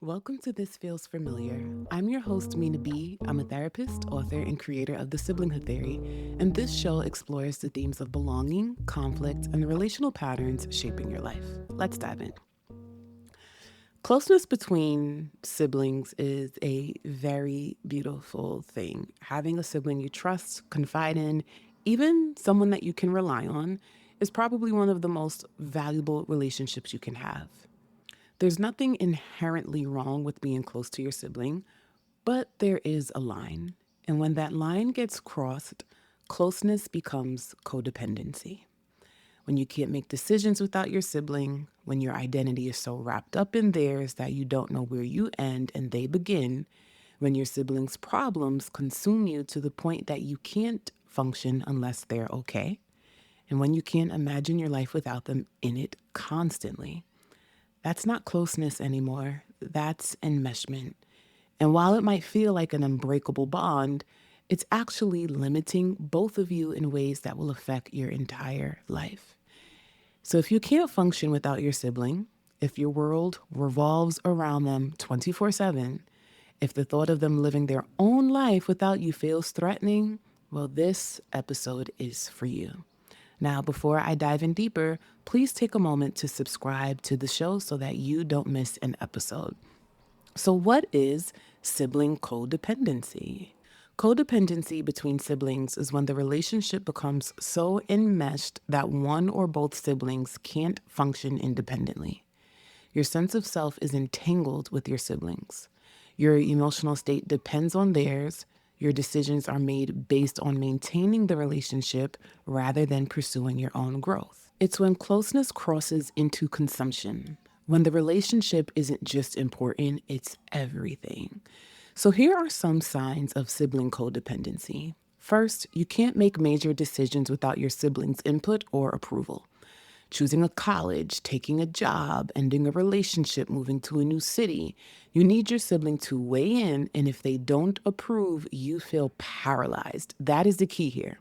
Welcome to This Feels Familiar. I'm your host, Minaa B. I'm a therapist, author, and creator of the Siblinghood Theory, and this show explores the themes of belonging, conflict, and the relational patterns shaping your life. Let's dive in. Closeness between siblings is a very beautiful thing. Having a sibling you trust, confide in, even someone that you can rely on, is probably one of the most valuable relationships you can have. There's nothing inherently wrong with being close to your sibling, but there is a line. And when that line gets crossed, closeness becomes codependency. When you can't make decisions without your sibling, when your identity is so wrapped up in theirs that you don't know where you end and they begin, when your siblings' problems consume you to the point that you can't function unless they're okay, and when you can't imagine your life without them in it constantly. That's not closeness anymore. That's enmeshment. And while it might feel like an unbreakable bond, it's actually limiting both of you in ways that will affect your entire life. So if you can't function without your sibling, if your world revolves around them 24/7, if the thought of them living their own life without you feels threatening, well, this episode is for you. Now, before I dive in deeper, please take a moment to subscribe to the show so that you don't miss an episode. So, what is sibling codependency? Codependency between siblings is when the relationship becomes so enmeshed that one or both siblings can't function independently. Your sense of self is entangled with your siblings. Your emotional state depends on theirs. Your decisions are made based on maintaining the relationship rather than pursuing your own growth. It's when closeness crosses into consumption, when the relationship isn't just important, it's everything. So here are some signs of sibling codependency. First, you can't make major decisions without your siblings' input or approval. Choosing a college, taking a job, ending a relationship, moving to a new city. You need your sibling to weigh in, and if they don't approve, you feel paralyzed. That is the key here.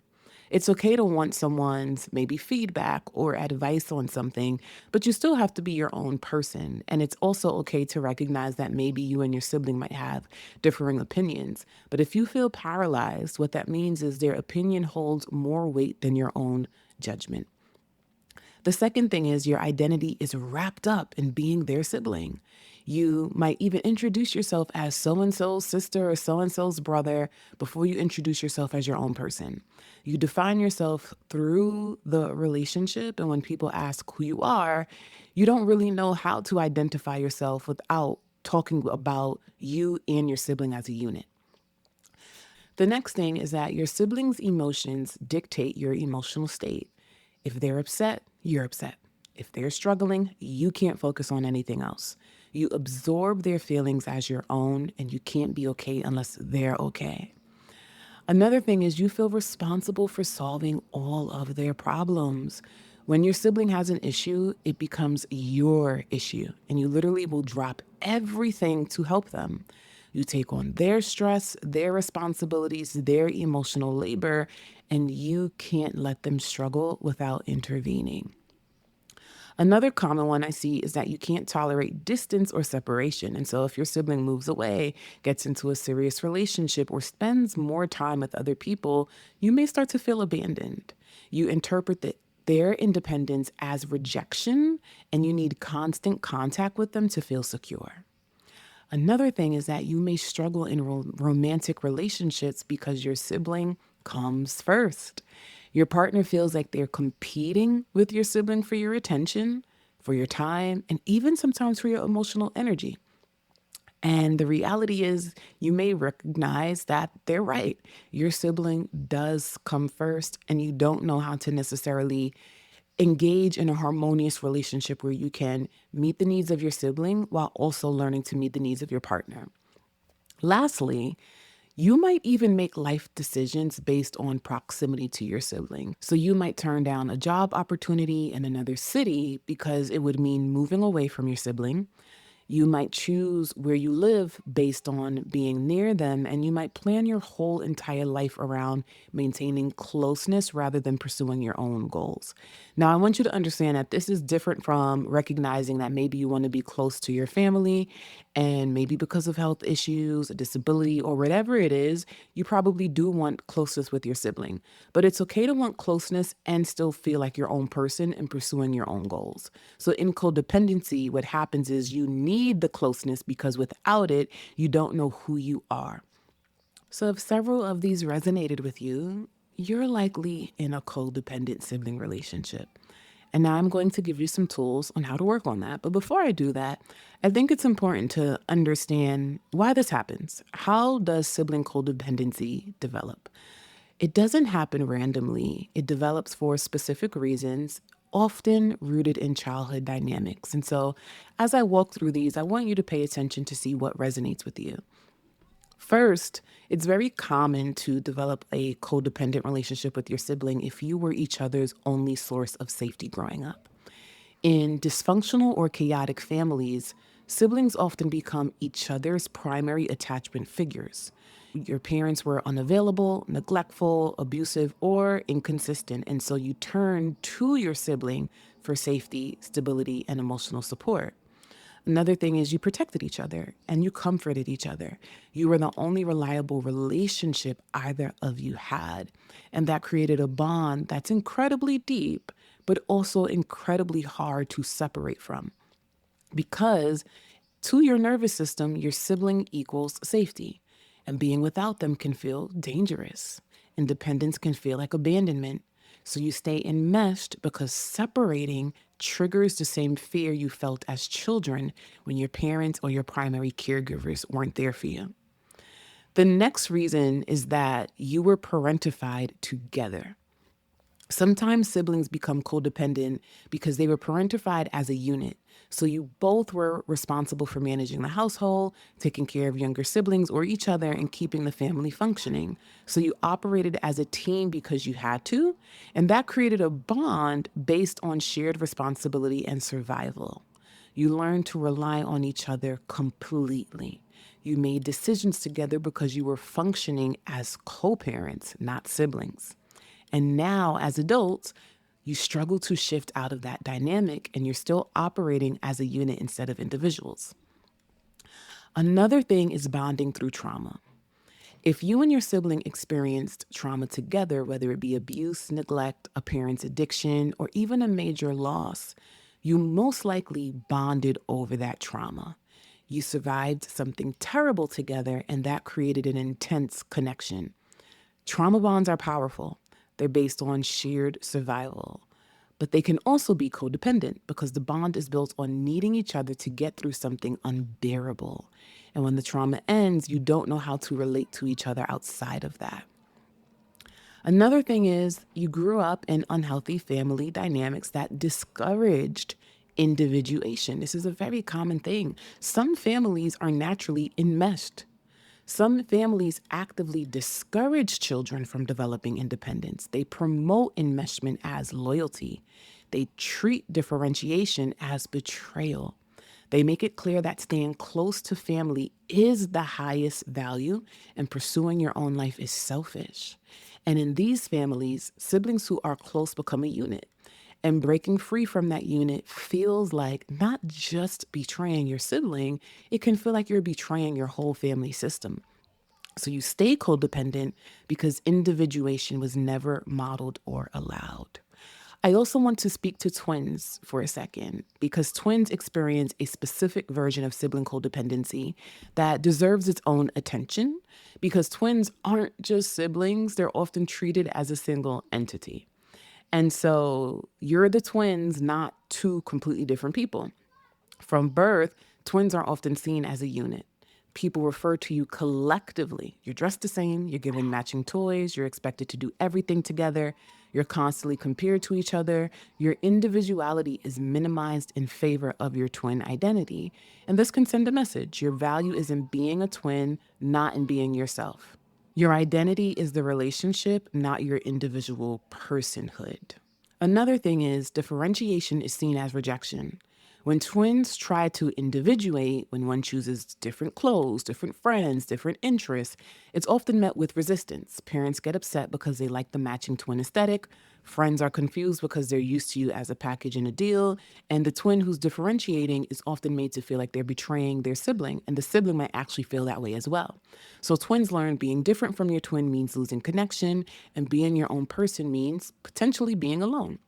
It's okay to want someone's maybe feedback or advice on something, but you still have to be your own person. And it's also okay to recognize that maybe you and your sibling might have differing opinions. But if you feel paralyzed, what that means is their opinion holds more weight than your own judgment. The second thing is your identity is wrapped up in being their sibling. You might even introduce yourself as so and so's sister or so and so's brother before you introduce yourself as your own person. You define yourself through the relationship, and when people ask who you are, you don't really know how to identify yourself without talking about you and your sibling as a unit. The next thing is that your siblings' emotions dictate your emotional state. If they're upset, you're upset. If they're struggling, you can't focus on anything else. You absorb their feelings as your own, and you can't be okay unless they're okay. Another thing is you feel responsible for solving all of their problems. When your sibling has an issue, it becomes your issue, and you literally will drop everything to help them. You take on their stress, their responsibilities, their emotional labor, and you can't let them struggle without intervening. Another common one I see is that you can't tolerate distance or separation. And so if your sibling moves away, gets into a serious relationship, or spends more time with other people, you may start to feel abandoned. You interpret their independence as rejection, and you need constant contact with them to feel secure. Another thing is that you may struggle in romantic relationships because your sibling comes first. Your partner feels like they're competing with your sibling for your attention, for your time, and even sometimes for your emotional energy. And the reality is, you may recognize that they're right. Your sibling does come first, and you don't know how to necessarily engage in a harmonious relationship where you can meet the needs of your sibling while also learning to meet the needs of your partner. Lastly, you might even make life decisions based on proximity to your sibling. So you might turn down a job opportunity in another city because it would mean moving away from your sibling. You might choose where you live based on being near them, and you might plan your whole entire life around maintaining closeness rather than pursuing your own goals. Now, I want you to understand that this is different from recognizing that maybe you want to be close to your family, and maybe because of health issues, a disability, or whatever it is, you probably do want closeness with your sibling. But it's okay to want closeness and still feel like your own person and pursuing your own goals. So in codependency, what happens is you need the closeness because without it, you don't know who you are. So if several of these resonated with you, you're likely in a codependent sibling relationship. And now I'm going to give you some tools on how to work on that. But before I do that, I think it's important to understand why this happens. How does sibling codependency develop? It doesn't happen randomly. It develops for specific reasons, often rooted in childhood dynamics. And so, as I walk through these, I want you to pay attention to see what resonates with you. First, it's very common to develop a codependent relationship with your sibling if you were each other's only source of safety growing up. In dysfunctional or chaotic families, siblings often become each other's primary attachment figures. Your parents were unavailable, neglectful, abusive, or inconsistent, and so you turn to your sibling for safety, stability, and emotional support. Another thing is you protected each other and you comforted each other. You were the only reliable relationship either of you had. And that created a bond that's incredibly deep, but also incredibly hard to separate from. Because to your nervous system, your sibling equals safety. And being without them can feel dangerous. Independence can feel like abandonment. So you stay enmeshed because separating triggers the same fear you felt as children when your parents or your primary caregivers weren't there for you. The next reason is that you were parentified together. Sometimes siblings become codependent because they were parentified as a unit. So you both were responsible for managing the household, taking care of younger siblings or each other, and keeping the family functioning. So you operated as a team because you had to, and that created a bond based on shared responsibility and survival. You learned to rely on each other completely. You made decisions together because you were functioning as co parents, not siblings. And now, as adults, you struggle to shift out of that dynamic and you're still operating as a unit instead of individuals. Another thing is bonding through trauma. If you and your sibling experienced trauma together, whether it be abuse, neglect, a parent's addiction, or even a major loss, you most likely bonded over that trauma. You survived something terrible together, and that created an intense connection. Trauma bonds are powerful. They're based on shared survival. But they can also be codependent because the bond is built on needing each other to get through something unbearable. And when the trauma ends, you don't know how to relate to each other outside of that. Another thing is you grew up in unhealthy family dynamics that discouraged individuation. This is a very common thing. Some families are naturally enmeshed. Some families actively discourage children from developing independence. They promote enmeshment as loyalty. They treat differentiation as betrayal. They make it clear that staying close to family is the highest value and pursuing your own life is selfish. And in these families, siblings who are close become a unit. And breaking free from that unit feels like not just betraying your sibling, it can feel like you're betraying your whole family system. So you stay codependent because individuation was never modeled or allowed. I also want to speak to twins for a second because twins experience a specific version of sibling codependency that deserves its own attention because twins aren't just siblings, they're often treated as a single entity. And so you're the twins, not two completely different people. From birth, twins are often seen as a unit. People refer to you collectively. You're dressed the same, you're given matching toys, you're expected to do everything together, you're constantly compared to each other. Your individuality is minimized in favor of your twin identity. And this can send a message. Your value is in being a twin, not in being yourself. Your identity is the relationship, not your individual personhood. Another thing is differentiation is seen as rejection. When twins try to individuate, when one chooses different clothes, different friends, different interests, it's often met with resistance. Parents get upset because they like the matching twin aesthetic. Friends are confused because they're used to you as a package in a deal. And the twin who's differentiating is often made to feel like they're betraying their sibling, and the sibling might actually feel that way as well. So twins learn being different from your twin means losing connection, and being your own person means potentially being alone.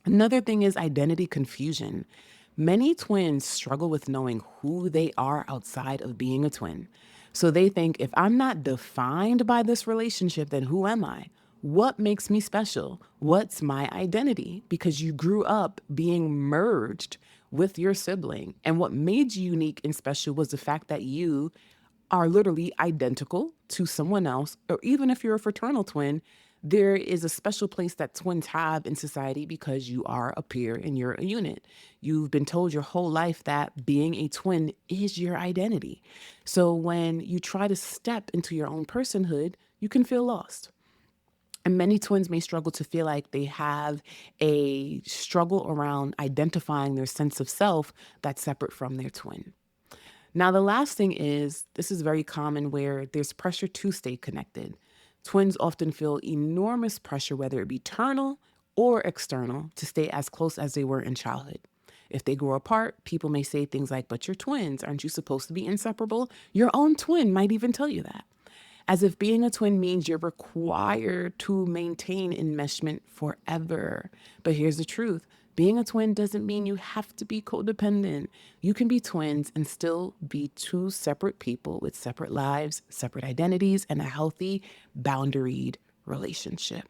Another thing is identity confusion. Many twins struggle with knowing who they are outside of being a twin. So they think, if I'm not defined by this relationship, then who am I? What makes me special? What's my identity? Because you grew up being merged with your sibling. And what made you unique and special was the fact that you are literally identical to someone else, or even if you're a fraternal twin, there is a special place that twins have in society because you are a peer and you're a unit. You've been told your whole life that being a twin is your identity. So when you try to step into your own personhood, you can feel lost. And many twins may struggle to feel like they have a struggle around identifying their sense of self that's separate from their twin. Now, the last thing is this is very common where there's pressure to stay connected. Twins often feel enormous pressure, whether it be internal or external, to stay as close as they were in childhood. If they grow apart, people may say things like, but you're twins. Aren't you supposed to be inseparable? Your own twin might even tell you that. As if being a twin means you're required to maintain enmeshment forever. But here's the truth. Being a twin doesn't mean you have to be codependent. You can be twins and still be two separate people with separate lives, separate identities, and a healthy, boundaried relationship.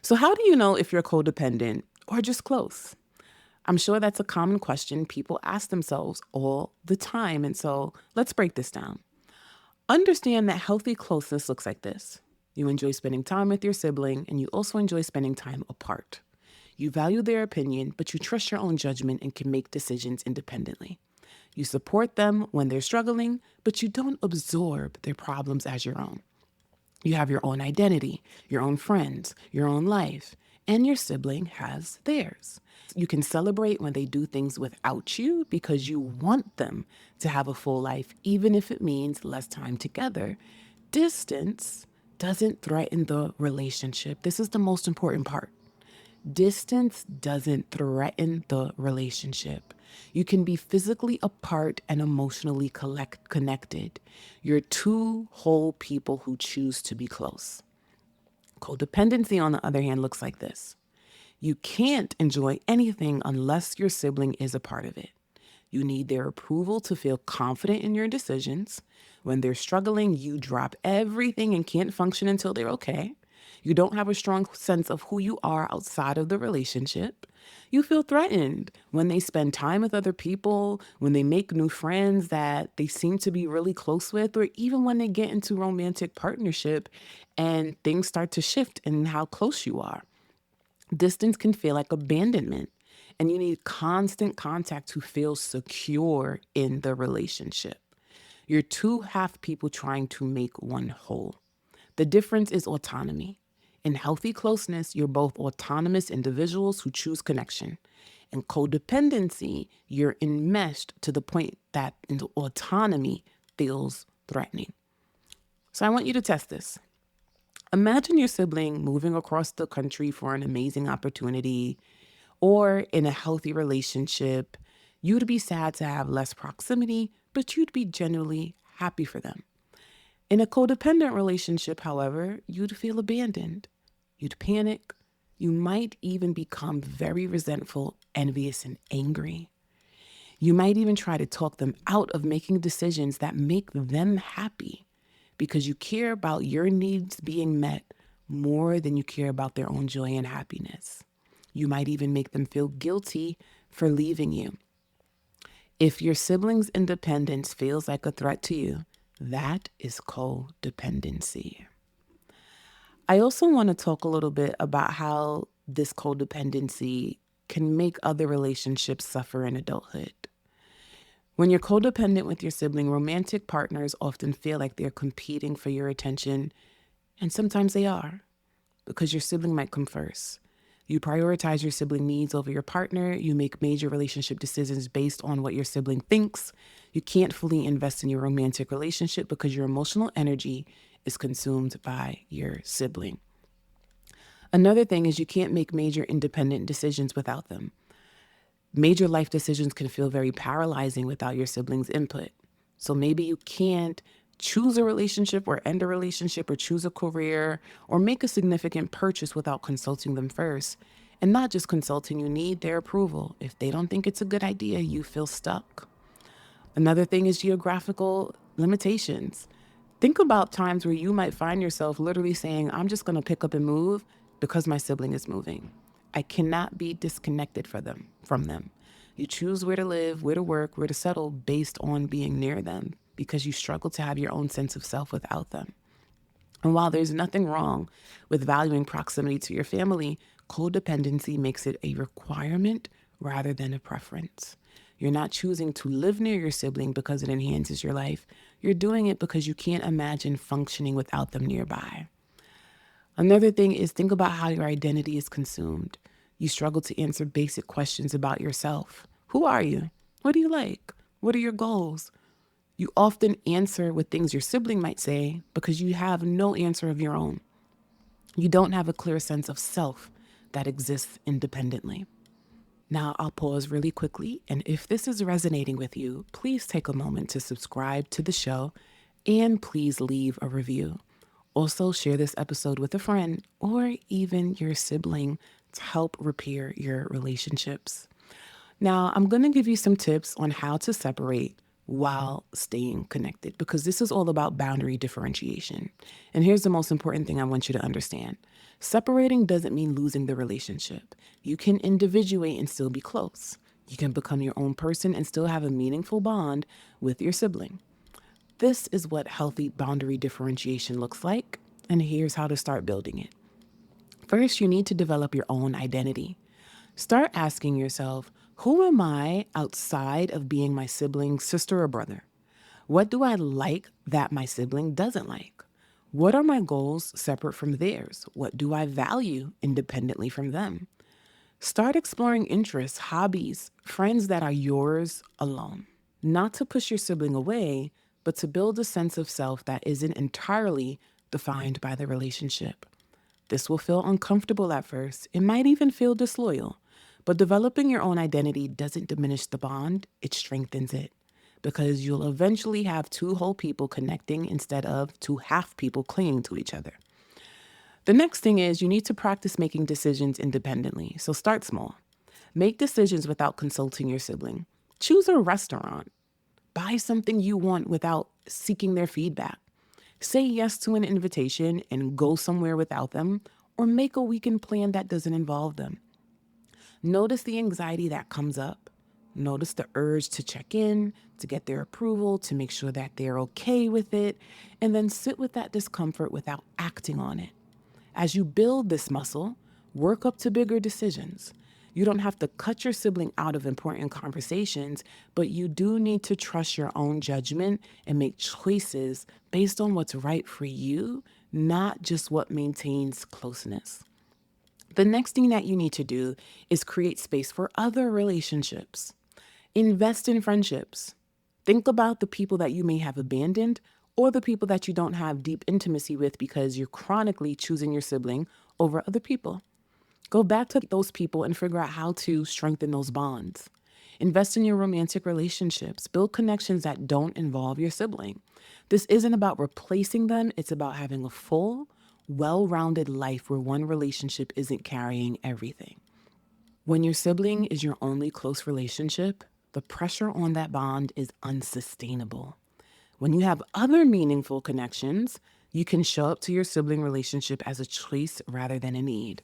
So, how do you know if you're codependent or just close? I'm sure that's a common question people ask themselves all the time. And so, let's break this down. Understand that healthy closeness looks like this. You enjoy spending time with your sibling, and you also enjoy spending time apart. You value their opinion, but you trust your own judgment and can make decisions independently. You support them when they're struggling, but you don't absorb their problems as your own. You have your own identity, your own friends, your own life, and your sibling has theirs. You can celebrate when they do things without you because you want them to have a full life, even if it means less time together. Distance doesn't threaten the relationship. This is the most important part. Distance doesn't threaten the relationship. You can be physically apart and emotionally connected. You're two whole people who choose to be close. Codependency, on the other hand, looks like this. You can't enjoy anything unless your sibling is a part of it. You need their approval to feel confident in your decisions. When they're struggling, you drop everything and can't function until they're okay. You don't have a strong sense of who you are outside of the relationship. You feel threatened when they spend time with other people, when they make new friends that they seem to be really close with, or even when they get into romantic partnership and things start to shift in how close you are. Distance can feel like abandonment, and you need constant contact to feel secure in the relationship. You're two half people trying to make one whole. The difference is autonomy. In healthy closeness, you're both autonomous individuals who choose connection. In codependency, you're enmeshed to the point that autonomy feels threatening. So I want you to test this. Imagine your sibling moving across the country for an amazing opportunity or in a healthy relationship. You'd be sad to have less proximity, but you'd be genuinely happy for them. In a codependent relationship, however, you'd feel abandoned. You'd panic. You might even become very resentful, envious, and angry. You might even try to talk them out of making decisions that make them happy because you care about your needs being met more than you care about their own joy and happiness. You might even make them feel guilty for leaving you. If your sibling's independence feels like a threat to you, that is codependency. I also want to talk a little bit about how this codependency can make other relationships suffer in adulthood. When you're codependent with your sibling, romantic partners often feel like they're competing for your attention, and sometimes they are, because your sibling might come first. You prioritize your sibling needs over your partner. You make major relationship decisions based on what your sibling thinks. You can't fully invest in your romantic relationship because your emotional energy is consumed by your sibling. Another thing is you can't make major independent decisions without them. Major life decisions can feel very paralyzing without your siblings' input. So maybe you can't choose a relationship or end a relationship or choose a career or make a significant purchase without consulting them first. And not just consulting, you need their approval. If they don't think it's a good idea, you feel stuck. Another thing is geographical limitations. Think about times where you might find yourself literally saying, I'm just going to pick up and move because my sibling is moving. I cannot be disconnected from them. You choose where to live, where to work, where to settle based on being near them because you struggle to have your own sense of self without them. And while there's nothing wrong with valuing proximity to your family, codependency makes it a requirement rather than a preference. You're not choosing to live near your sibling because it enhances your life. You're doing it because you can't imagine functioning without them nearby. Another thing is think about how your identity is consumed. You struggle to answer basic questions about yourself. Who are you? What do you like? What are your goals? You often answer with things your sibling might say because you have no answer of your own. You don't have a clear sense of self that exists independently. Now, I'll pause really quickly, and if this is resonating with you, please take a moment to subscribe to the show and please leave a review. Also, share this episode with a friend or even your sibling to help repair your relationships. Now, I'm going to give you some tips on how to separate while staying connected because this is all about boundary differentiation. And here's the most important thing I want you to understand. Separating doesn't mean losing the relationship. You can individuate and still be close. You can become your own person and still have a meaningful bond with your sibling. This is what healthy boundary differentiation looks like, and here's how to start building it. First, you need to develop your own identity. Start asking yourself, who am I outside of being my sibling's sister or brother? What do I like that my sibling doesn't like? What are my goals separate from theirs? What do I value independently from them? Start exploring interests, hobbies, friends that are yours alone. Not to push your sibling away, but to build a sense of self that isn't entirely defined by the relationship. This will feel uncomfortable at first. It might even feel disloyal. But developing your own identity doesn't diminish the bond, it strengthens it. Because you'll eventually have two whole people connecting instead of two half people clinging to each other. The next thing is you need to practice making decisions independently. So start small. Make decisions without consulting your sibling. Choose a restaurant. Buy something you want without seeking their feedback. Say yes to an invitation and go somewhere without them, or make a weekend plan that doesn't involve them. Notice the anxiety that comes up. Notice the urge to check in, to get their approval, to make sure that they're okay with it, and then sit with that discomfort without acting on it. As you build this muscle, work up to bigger decisions. You don't have to cut your sibling out of important conversations, but you do need to trust your own judgment and make choices based on what's right for you, not just what maintains closeness. The next thing that you need to do is create space for other relationships. Invest in friendships. Think about the people that you may have abandoned or the people that you don't have deep intimacy with because you're chronically choosing your sibling over other people. Go back to those people and figure out how to strengthen those bonds. Invest in your romantic relationships. Build connections that don't involve your sibling. This isn't about replacing them, it's about having a full, well rounded life where one relationship isn't carrying everything. When your sibling is your only close relationship, the pressure on that bond is unsustainable. When you have other meaningful connections, you can show up to your sibling relationship as a choice rather than a need.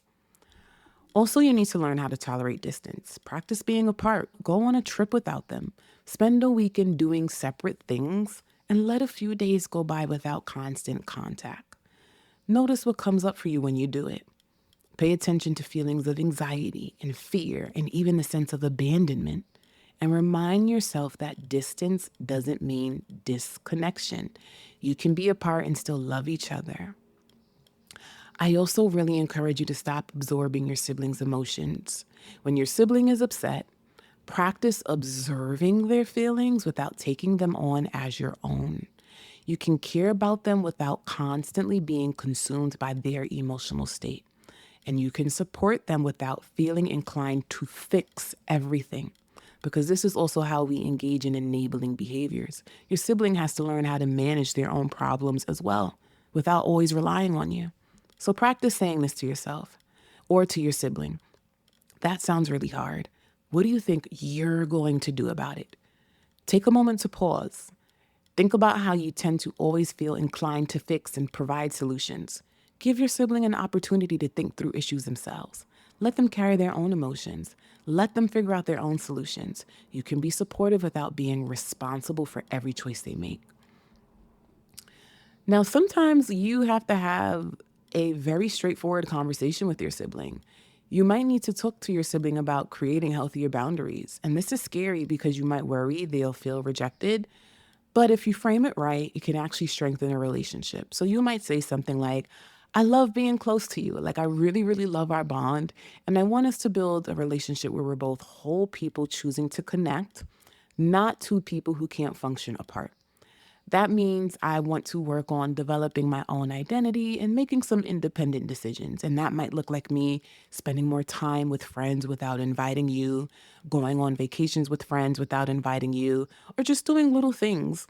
Also, you need to learn how to tolerate distance. Practice being apart. Go on a trip without them. Spend a weekend doing separate things and let a few days go by without constant contact. Notice what comes up for you when you do it. Pay attention to feelings of anxiety and fear and even the sense of abandonment. And remind yourself that distance doesn't mean disconnection. You can be apart and still love each other. I also really encourage you to stop absorbing your sibling's emotions. When your sibling is upset, practice observing their feelings without taking them on as your own. You can care about them without constantly being consumed by their emotional state. And you can support them without feeling inclined to fix everything. Because this is also how we engage in enabling behaviors. Your sibling has to learn how to manage their own problems as well without always relying on you. So practice saying this to yourself or to your sibling. That sounds really hard. What do you think you're going to do about it? Take a moment to pause. Think about how you tend to always feel inclined to fix and provide solutions. Give your sibling an opportunity to think through issues themselves. Let them carry their own emotions. Let them figure out their own solutions. You can be supportive without being responsible for every choice they make. Now, sometimes you have to have a very straightforward conversation with your sibling. You might need to talk to your sibling about creating healthier boundaries. And this is scary because you might worry they'll feel rejected. But if you frame it right, it can actually strengthen a relationship. So you might say something like, I love being close to you. Like, I really, really love our bond. And I want us to build a relationship where we're both whole people choosing to connect, not two people who can't function apart. That means I want to work on developing my own identity and making some independent decisions. And that might look like me spending more time with friends without inviting you, going on vacations with friends without inviting you, or just doing little things,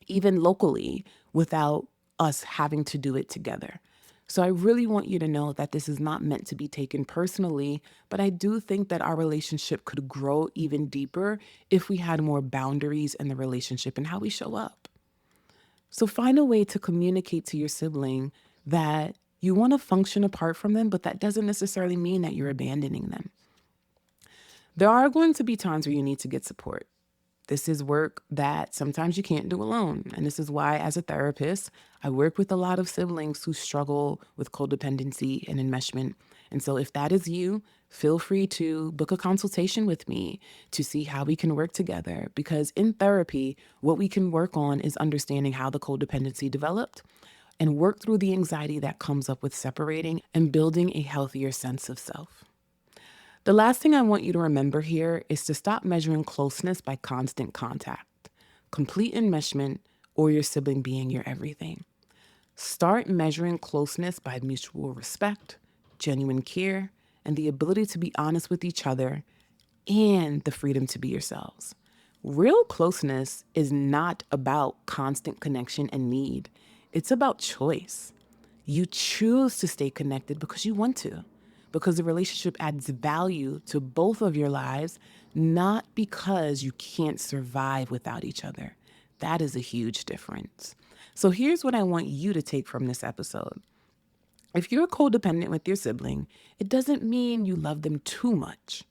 even locally, without us having to do it together. So I really want you to know that this is not meant to be taken personally, but I do think that our relationship could grow even deeper if we had more boundaries in the relationship and how we show up. So find a way to communicate to your sibling that you want to function apart from them, but that doesn't necessarily mean that you're abandoning them. There are going to be times where you need to get support. This is work that sometimes you can't do alone. And this is why, as a therapist, I work with a lot of siblings who struggle with codependency and enmeshment. And so, if that is you, feel free to book a consultation with me to see how we can work together. Because in therapy, what we can work on is understanding how the codependency developed and work through the anxiety that comes up with separating and building a healthier sense of self. The last thing I want you to remember here is to stop measuring closeness by constant contact, complete enmeshment, or your sibling being your everything. Start measuring closeness by mutual respect, genuine care, and the ability to be honest with each other and the freedom to be yourselves. Real closeness is not about constant connection and need. It's about choice. You choose to stay connected because you want to, because the relationship adds value to both of your lives, not because you can't survive without each other. That is a huge difference. So here's what I want you to take from this episode. If you're codependent with your sibling, it doesn't mean you love them too much.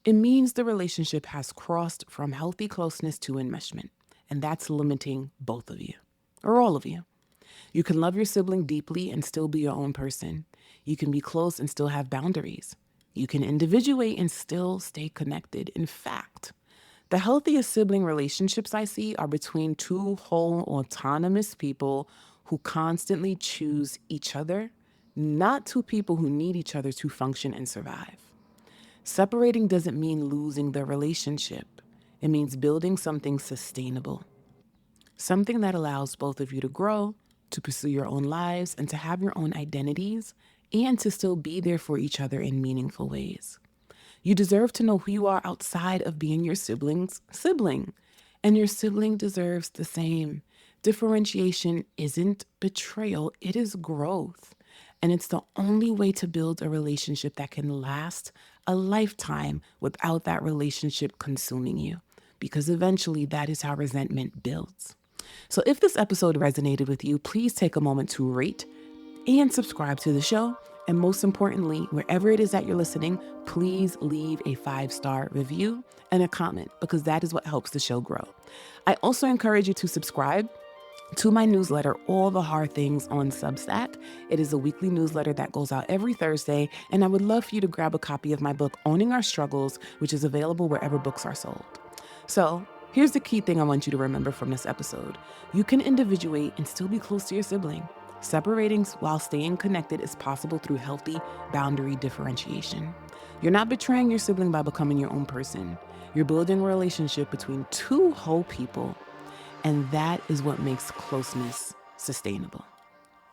It means the relationship has crossed from healthy closeness to enmeshment, and that's limiting both of you, or all of you. You can love your sibling deeply and still be your own person. You can be close and still have boundaries. You can individuate and still stay connected. In fact, the healthiest sibling relationships I see are between two whole autonomous people who constantly choose each other, not two people who need each other to function and survive. Separating doesn't mean losing the relationship. It means building something sustainable, something that allows both of you to grow, to pursue your own lives, and to have your own identities, and to still be there for each other in meaningful ways. You deserve to know who you are outside of being your sibling's sibling, and your sibling deserves the same. Differentiation isn't betrayal, it is growth. And it's the only way to build a relationship that can last a lifetime without that relationship consuming you, because eventually that is how resentment builds. So if this episode resonated with you, please take a moment to rate and subscribe to the show. And most importantly, wherever it is that you're listening, please leave a 5-star review and a comment, because that is what helps the show grow. I also encourage you to subscribe to my newsletter, All the Hard Things, on Substack. It is a weekly newsletter that goes out every Thursday, and I would love for you to grab a copy of my book, Owning Our Struggles, which is available wherever books are sold. So here's the key thing I want you to remember from this episode. You can individuate and still be close to your sibling. Separating while staying connected is possible through healthy boundary differentiation. You're not betraying your sibling by becoming your own person. You're building a relationship between two whole people, and that is what makes closeness sustainable.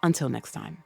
Until next time.